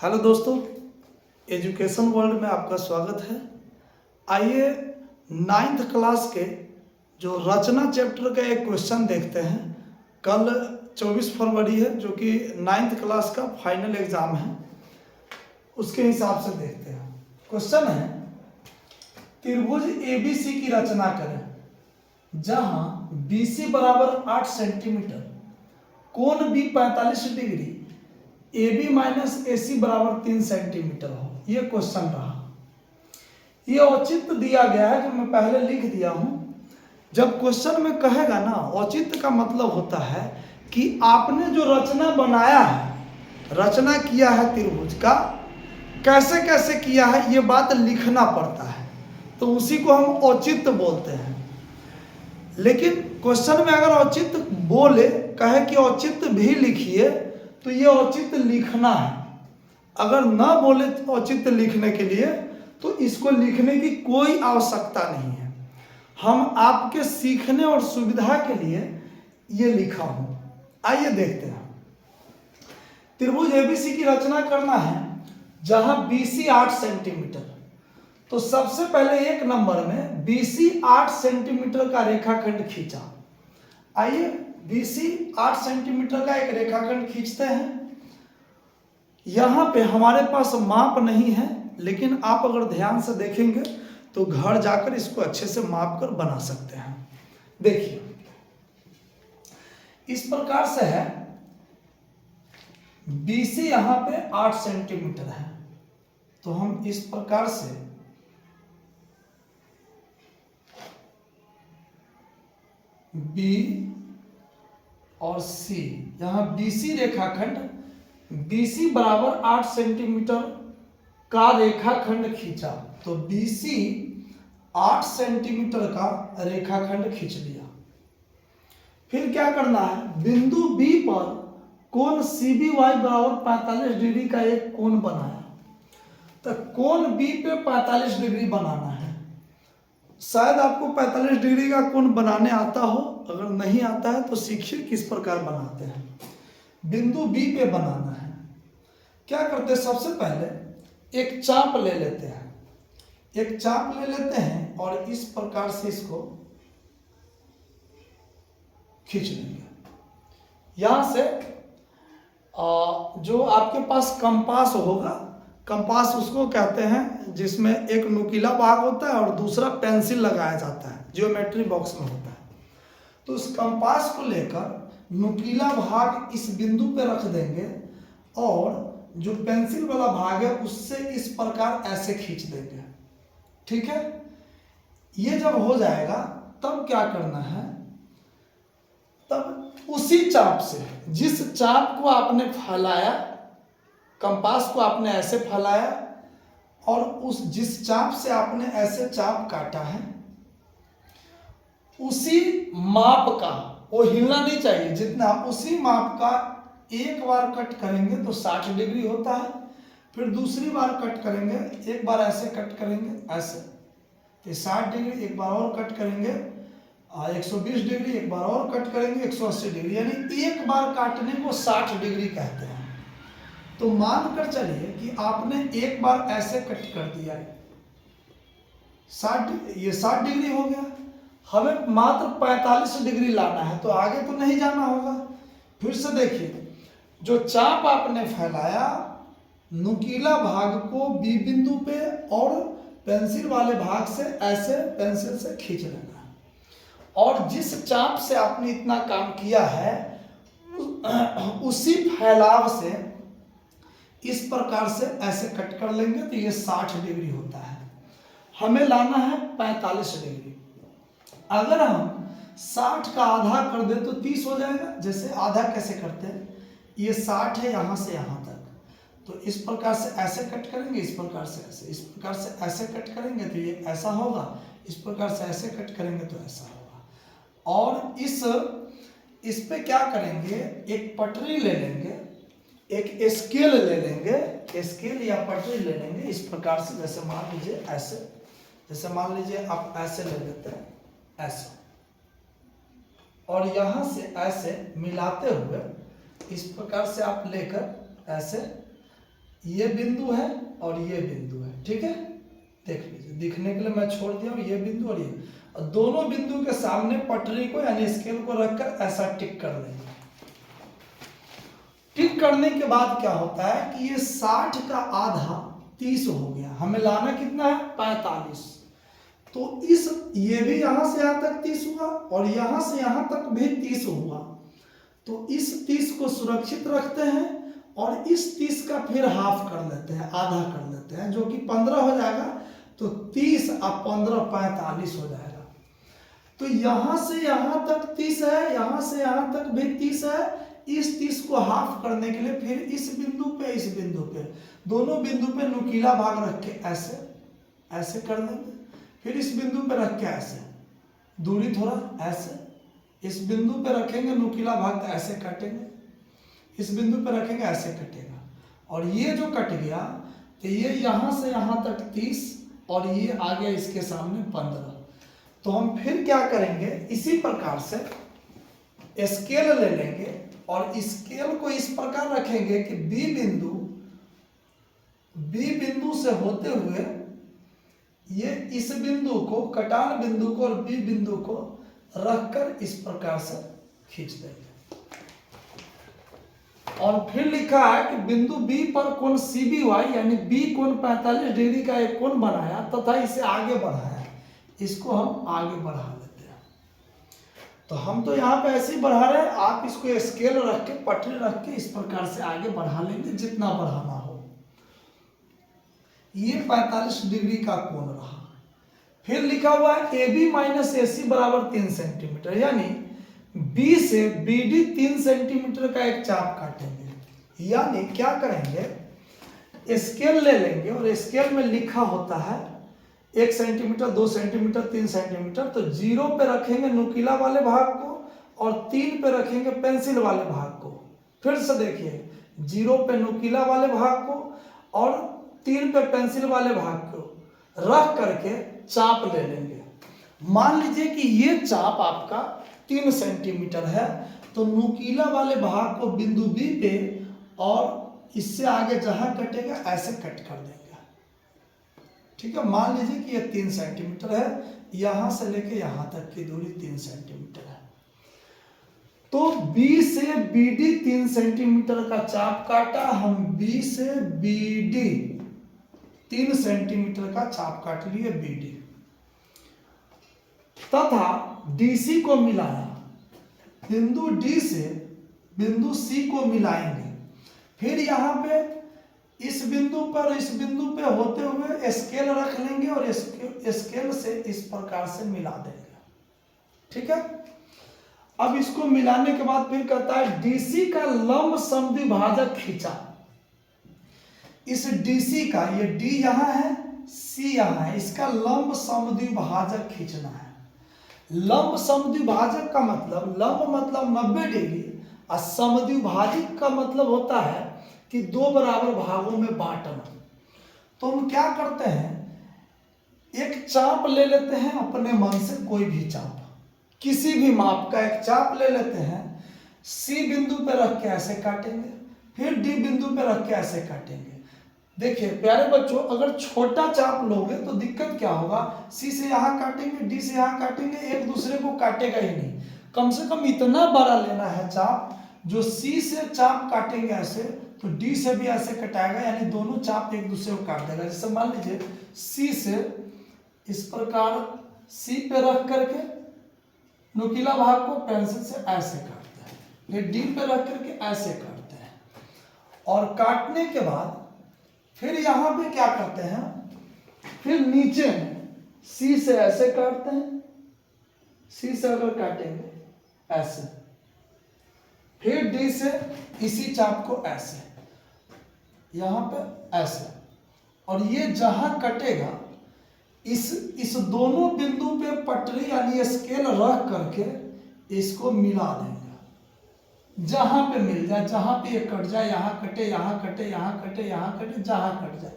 Hello दोस्तों, education world में आपका स्वागत है। आइए 9th क्लास के जो रचना चैप्टर का एक क्वेश्चन देखते हैं। कल 24 फरवरी है, जो कि 9th क्लास का फाइनल एग्जाम है, उसके हिसाब से देखते हैं। क्वेश्चन है, त्रिभुज ABC की रचना करें जहां BC बराबर 8 सेंटीमीटर, कोण B 45 degree, AB minus AC बराबर 3 सेंटीमीटर हो। ये क्वेश्चन रहा। ये औचित्य दिया गया है, जो मैं पहले लिख दिया हूं। जब क्वेश्चन में कहेगा ना, औचित्य का मतलब होता है कि आपने जो रचना बनाया है, रचना किया है त्रिभुज का, कैसे कैसे किया है, ये बात लिखना पड़ता है, तो उसी को हम औचित्य बोलते हैं। लेकिन क्वेश्चन में अगर औचित्य बोले, कहे कि औचित्य भी लिखिए, तो ये औचित्य लिखना है। अगर ना बोले औचित्य लिखने के लिए, तो इसको लिखने की कोई आवश्यकता नहीं है। हम आपके सीखने और सुविधा के लिए ये लिखा हूं। आइए देखते हैं। त्रिभुज ABC की रचना करना है जहां BC 8 सेंटीमीटर। तो सबसे पहले एक नंबर में BC 8 सेंटीमीटर का रेखाखंड खींचा। आइए BC 8 सेंटीमीटर का एक रेखाखंड खींचते हैं। यहां पे हमारे पास माप नहीं है, लेकिन आप अगर ध्यान से देखेंगे तो घर जाकर इसको अच्छे से माप कर बना सकते हैं। देखिए, इस प्रकार से है। BC यहां पे 8 सेंटीमीटर है, तो हम इस प्रकार से B और C, यहां BC रेखाखंड, BC बराबर 8 सेंटीमीटर का रेखाखंड खींचा। तो BC 8 सेंटीमीटर का रेखाखंड खींच लिया। फिर क्या करना है, बिंदु B पर कोण CBY बराबर 45 डिग्री का एक कोण बनाया। तो कोण B पे 45 डिग्री बनाना है। शायद आपको 45 डिग्री का कोण बनाने आता हो, अगर नहीं आता है तो सीखिए किस प्रकार बनाते हैं। बिंदु B पे बनाना है। क्या करते हैं, सबसे पहले एक चाप ले लेते हैं। एक चाप ले लेते हैं और इस प्रकार से इसको खींच लेंगे। यहां से जो आपके पास कंपास होगा, कंपास उसको कहते हैं जिसमें एक नुकीला भाग होता है और दूसरा पेंसिल लगाया जाता है, ज्योमेट्री बॉक्स में होता है। तो उस कंपास को लेकर नुकीला भाग इस बिंदु पे रख देंगे और जो पेंसिल वाला भाग है उससे इस प्रकार ऐसे खींच देंगे। ठीक है। ये जब हो जाएगा तब क्या करना है, तब उसी चाप से, जिस चाप को आपने फैलाया, कंपास को आपने ऐसे फैलाया और उस जिस चाप से आपने ऐसे चाप काटा है, उसी माप का, वो हिलना नहीं चाहिए जितना, उसी माप का एक बार कट करेंगे तो 60 डिग्री होता है। फिर दूसरी बार कट करेंगे, एक बार ऐसे कट करेंगे, ऐसे, तो 60 डिग्री, एक बार और कट करेंगे 120 डिग्री, एक बार और कट करेंगे 180 डिग्री, यानी एक बार काटने को 60 डिग्री कहते हैं। तो मान कर चलिए कि आपने एक बार ऐसे कट कर दिया, 60 डिग्री हो गया। हमें मात्र 45 डिग्री लाना है, तो आगे तो नहीं जाना होगा। फिर से देखिए, जो चाप आपने फैलाया, नुकीला भाग को B बिंदु पे और पेंसिल वाले भाग से ऐसे पेंसिल से खींच लेना है। और जिस चाप से आपने इतना काम किया है, उसी फैलाव से इस प्रकार से ऐसे कट कर लेंगे, तो ये 60 डिग्री होता है। हमें लाना है 45 डिग्री। अगर हम 60 का आधा कर दे तो 30 हो जाएगा। जैसे आधा कैसे करते हैं, ये 60 है यहां से यहां तक, तो इस प्रकार से ऐसे कट करेंगे, इस प्रकार से ऐसे, इस प्रकार से ऐसे कट करेंगे तो ये ऐसा होगा, इस प्रकार से ऐसे कट करेंगे तो ऐसा होगा। और इस पे क्या करेंगे, एक पटरी ले लेंगे, एक स्केल ले लेंगे, स्केल या पटरी ले लेंगे, इस प्रकार से, जैसे मान लीजिए ऐसे, जैसे मान लीजिए आप ऐसे ले लेते हैं, ऐसे, और यहां से ऐसे मिलाते हुए इस प्रकार से आप लेकर ऐसे ये बिंदु है और ये बिंदु है, ठीक है। देख लीजिए, दिखने के लिए मैं छोड़ दिया हूँ ये बिंदु और ये, और दोनों बिंदु के सामने पटरी को यानी स्केल को रखकर ऐसा टिक कर देंगे। टिक करने के बाद क्या होता है कि ये 60 का आधा 30 हो गया, हमें लाना कितना है 45। तो इस ये भी यहां से यहां तक 30 हुआ और यहां से यहां तक भी 30 हुआ। तो इस 30 को सुरक्षित रखते हैं और इस 30 का फिर हाफ कर लेते हैं, आधा कर लेते हैं, जो कि 15 हो जाएगा। तो 30 और 15 45 हो जाएगा। तो यहां से यहां तक 30 है, यहां से यहां तक भी 30 है। इस 30 को हाफ करने के लिए फिर इस बिंदु पे दोनों बिंदु पे नुकीला भाग रख के ऐसे ऐसे कर देंगे। फिर इस बिंदु पे रख के ऐसे, दूरी थोड़ा ऐसे, इस बिंदु पे रखेंगे नुकीला भाग तो ऐसे काटेंगे, इस बिंदु पे रखेंगे ऐसे कटेगा। और ये जो कट गया तो ये यहां से यहां तक 30 और ये आ गया इसके सामने 15। तो हम फिर क्या करेंगे, इसी प्रकार से स्केल ले लेंगे और स्केल को इस प्रकार रखेंगे कि बी बिंदु से होते हुए ये इस बिंदु को, कटान बिंदु को और बी बिंदु को रखकर इस प्रकार से खींच देंगे। और फिर लिखा है कि बिंदु बी पर कोण CBY यानी बी कोण 45 डिग्री का एक कोण बनाया तथा इसे आगे बढ़ाया। इसको हम आगे बढ़ा लेते हैं। तो हम तो यहाँ पे ऐसे ही बढ़ा रहे हैं, आप इसको स्केल रख के, पटरी रख के इस प्रकार से आगे बढ़ा लेंगे जितना बढ़ाना हो। ये 45 डिग्री का कोण रहा। फिर लिखा हुआ है AB माइनस AC बराबर 3 सेंटीमीटर, यानी B से BD 3 सेंटीमीटर का एक चाप काटेंगे। यानी क्या करेंगे, स्केल ले लेंगे और स्केल में लिखा होता है 1 सेंटीमीटर, 2 सेंटीमीटर, 3 सेंटीमीटर। तो 0 पे रखेंगे नुकीला वाले भाग को और 3 पे रखेंगे पेंसिल वाले भाग को। फिर से देखिए, 0 पे नुकीला वाले भाग को और 3 पे पेंसिल वाले भाग को रख करके चाप ले लेंगे। मान लीजिए कि ये चाप आपका 3 सेंटीमीटर है, तो नुकीला वाले भाग को बिंदु B पे और इससे आगे जहां कटेगा ऐसे कट कर देंगे, ठीक है। मान लीजिए कि ये 3 सेंटीमीटर है, यहां से लेके यहां तक की दूरी 3 सेंटीमीटर है। तो B से BD 3 सेंटीमीटर का चाप काटा, हम B से BD 3 सेंटीमीटर का चाप काट लिए BD, तथा DC को मिलाया। बिंदु D से बिंदु C को मिलाएंगे। फिर यहाँ पे इस बिंदु पर इस बिंदु पे होते हुए स्केल रख लेंगे और स्केल से इस प्रकार से मिला देंगे, ठीक है। अब इसको मिलाने के बाद फिर कहता है DC का लंब समद्विभाजक खींचा। इस DC का, ये D यहाँ है, C यहाँ है, इसका लंब समद्विभाजक खींचना है। लंब समद्विभाजक का मतलब, लंब मतलब 90 डिग्री और समद्विभाजक का मतलब होता है कि 2 बराबर भागों में बांटना। तो हम क्या करते हैं, एक चाप ले लेते हैं अपने मन से, कोई भी चाप, किसी भी माप का एक चाप ले लेते हैं। C बिंदु पे रख के ऐसे काटेंगे, फिर D बिंदु पे रख के ऐसे काटेंगे। देखिए प्यारे बच्चों, अगर छोटा चाप लोगे तो दिक्कत क्या होगा, C से यहाँ काटेंगे, D से यहाँ काटेंगे, एक दूसरे को काटेगा ही नहीं। कम से कम इतना बड़ा लेना है चाप, जो C से चाप काटेंगे ऐसे तो D से भी ऐसे कटाएगा, यानी दोनों चाप एक दूसरे को काट देगा। जैसे मान लीजिए C से इस प्रकार C पे रख करके नुकीला भाग को पेंसिल से ऐसे काटते हैं, फिर D पे रख करके ऐसे काटते हैं, और काटने के बाद फिर यहाँ पे क्या करते हैं, फिर नीचे C से ऐसे काटते हैं, C से अगर काटेंगे ऐसे, फिर D से इसी चाप को ऐसे, यहाँ पे ऐसे, और ये जहां कटेगा इस दोनों बिंदु पे पटरी यानी स्केल रख करके इसको मिला देंगे। जहां पे मिल जाए, जहां पे ये कट जाए, यहां कटे, यहां कटे, यहां कटे, यहां कटे, जहां कट जाए,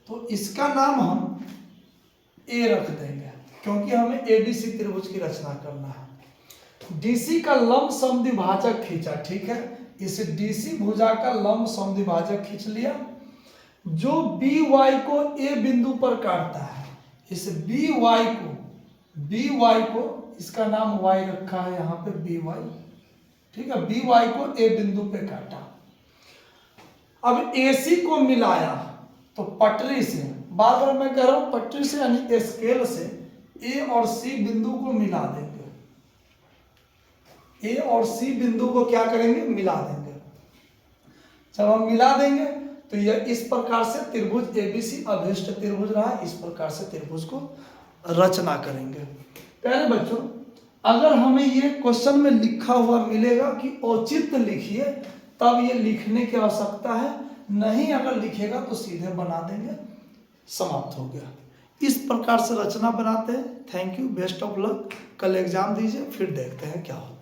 तो इसका नाम हम A रख देंगे, क्योंकि हमें ABC त्रिभुज की रचना करना है। डीसी का लंब समद्विभाजक खींचा, ठीक है, इस डीसी भुजा का लंब समद्विभाजक खींच लिया जो बी वाई को ए बिंदु पर काटता है। इस बी वाई को इसका नाम वाई रखा है यहाँ पे बी वाई, ठीक है, बी वाई को ए बिंदु पे काटा। अब एसी को मिलाया तो पटरी से, बार बार मैं कह रहा हूं पटरी से यानी स्केल से ए और सी बिंदु को मिला देंगे। ए और सी बिंदु को क्या करेंगे, मिला देंगे। जब हम मिला देंगे तो यह इस प्रकार से त्रिभुज एबीसी अभिष्ट त्रिभुज रहा, इस प्रकार से त्रिभुज को रचना करेंगे। प्यारे बच्चों, अगर हमें ये क्वेश्चन में लिखा हुआ मिलेगा कि औचित्य लिखिए, तब ये लिखने की आवश्यकता है, नहीं अगर लिखेगा तो सीधे बना देंगे, समाप्त हो गया। इस प्रकार से रचना बनाते हैं। Thank you, best of luck. कल एग्जाम दीजिए, फिर देखते हैं क्या होता है।